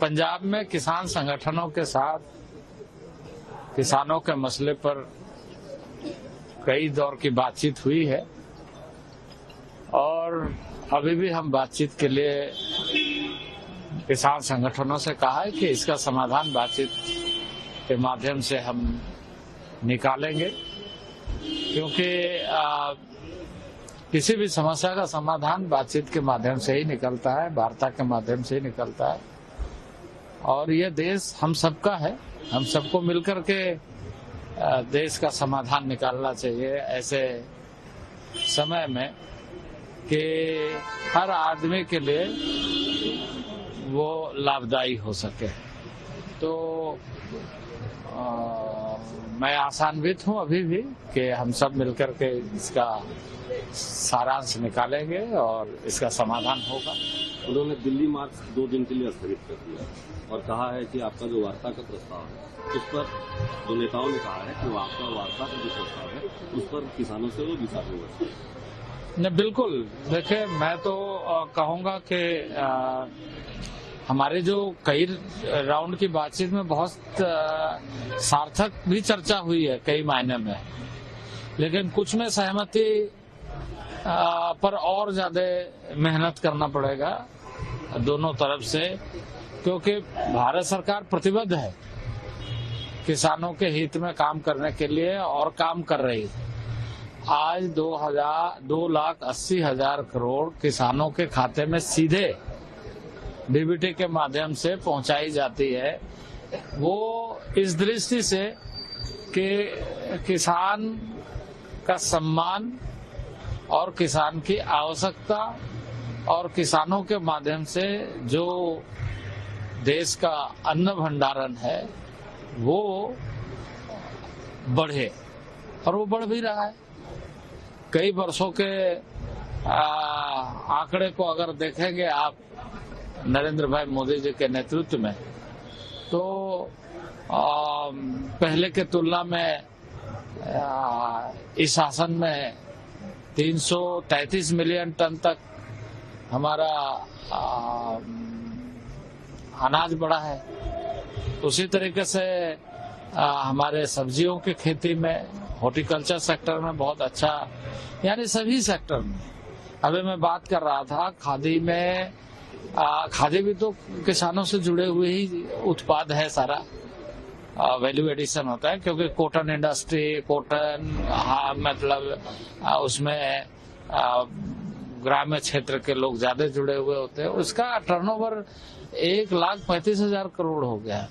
पंजाब में किसान संगठनों के साथ किसानों के मसले पर कई दौर की बातचीत हुई है और अभी भी हम बातचीत के लिए किसान संगठनों से कहा है कि इसका समाधान बातचीत के माध्यम से हम निकालेंगे, क्योंकि किसी भी समस्या का समाधान बातचीत के माध्यम से ही निकलता है, वार्ता के माध्यम से ही निकलता है। और ये देश हम सबका है, हम सबको मिलकर के देश का समाधान निकालना चाहिए ऐसे समय में कि हर आदमी के लिए वो लाभदायी हो सके। तो मैं आशान्वित हूँ अभी भी कि हम सब मिलकर के इसका सारांश निकालेंगे और इसका समाधान होगा। उन्होंने दिल्ली मार्च 2 दिन के लिए स्थगित कर दिया और कहा है कि आपका जो वार्ता का प्रस्ताव है उस पर जो नेताओं ने कहा है कि आपका वार्ता का जो प्रस्ताव है उस पर किसानों से वो विचार होगा। नहीं, बिल्कुल। देखिए, मैं तो कहूँगा कि हमारे जो कई राउंड की बातचीत में बहुत सार्थक भी चर्चा हुई है कई मायने में, लेकिन कुछ में सहमति पर और ज्यादा मेहनत करना पड़ेगा दोनों तरफ से, क्योंकि भारत सरकार प्रतिबद्ध है किसानों के हित में काम करने के लिए और काम कर रही है। आज 2,80,000 करोड़ किसानों के खाते में सीधे डीबीटी के माध्यम से पहुंचाई जाती है। वो इस दृष्टि से कि किसान का सम्मान और किसान की आवश्यकता और किसानों के माध्यम से जो देश का अन्न भंडारण है वो बढ़े, और वो बढ़ भी रहा है। कई वर्षों के आंकड़े को अगर देखेंगे आप नरेंद्र भाई मोदी जी के नेतृत्व में, तो पहले के तुलना में इस शासन में 333 मिलियन टन तक हमारा अनाज बढ़ा है। उसी तरीके से हमारे सब्जियों की खेती में, हॉर्टिकल्चर सेक्टर में बहुत अच्छा, यानी सभी सेक्टर में। अभी मैं बात कर रहा था खादी में, खादी भी तो किसानों से जुड़े हुए ही उत्पाद है, सारा वैल्यू एडिशन होता है, क्योंकि कॉटन इंडस्ट्री, कॉटन मतलब उसमें ग्रामीण क्षेत्र के लोग ज्यादा जुड़े हुए होते हैं। उसका टर्नओवर 1,35,000 करोड़ हो गया है।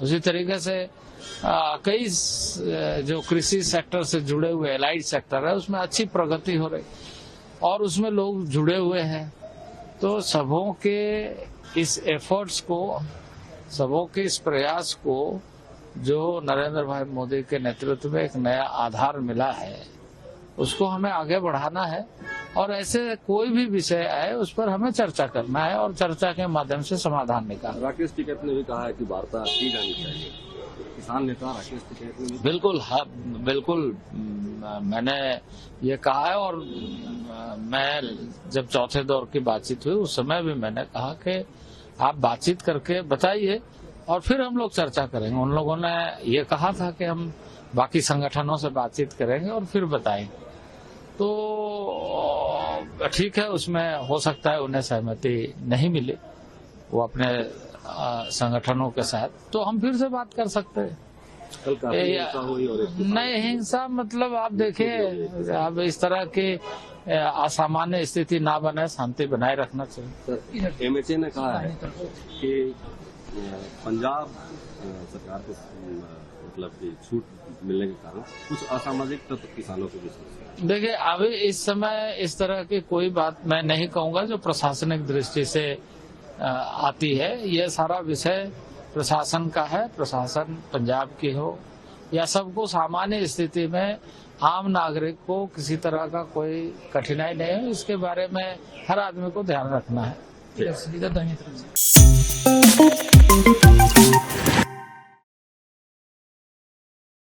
उसी तरीके से कई जो कृषि सेक्टर से जुड़े हुए एलाइड सेक्टर है उसमें अच्छी प्रगति हो रही और उसमें लोग जुड़े हुए हैं। तो सबों के इस एफर्ट्स को, सबों के इस प्रयास को जो नरेंद्र भाई मोदी के नेतृत्व में एक नया आधार मिला है, उसको हमें आगे बढ़ाना है और ऐसे कोई भी विषय आए उस पर हमें चर्चा करना है और चर्चा के माध्यम से समाधान निकालना। राकेश टिकैत ने भी कहा है कि वार्ता की जानी चाहिए। किसान नेता राकेश टिकैत ने बिल्कुल, हाँ, बिल्कुल मैंने ये कहा है। और मैं जब चौथे दौर की बातचीत हुई उस समय भी मैंने कहा कि आप बातचीत करके बताइए और फिर हम लोग चर्चा करेंगे। उन लोगों ने ये कहा था कि हम बाकी संगठनों से बातचीत करेंगे और फिर बताएंगे। तो ठीक है, उसमें हो सकता है उन्हें सहमति नहीं मिली वो अपने संगठनों के साथ, तो हम फिर से बात कर सकते हैं। नहीं, हिंसा मतलब आप देखिए, अब इस तरह की असामान्य स्थिति ना बने, शांति बनाए रखना चाहिए। एमएचए ने कहा है कि पंजाब सरकार को मतलब छूट मिलने के कारण कुछ असामाजिक तत्व किसानों को भी। देखिए, अभी इस समय इस तरह की कोई बात मैं नहीं कहूँगा जो प्रशासनिक दृष्टि से आती है। यह सारा विषय प्रशासन का है, प्रशासन पंजाब की हो या सबको सामान्य स्थिति में आम नागरिक को किसी तरह का कोई कठिनाई नहीं है, इसके बारे में हर आदमी को ध्यान रखना है।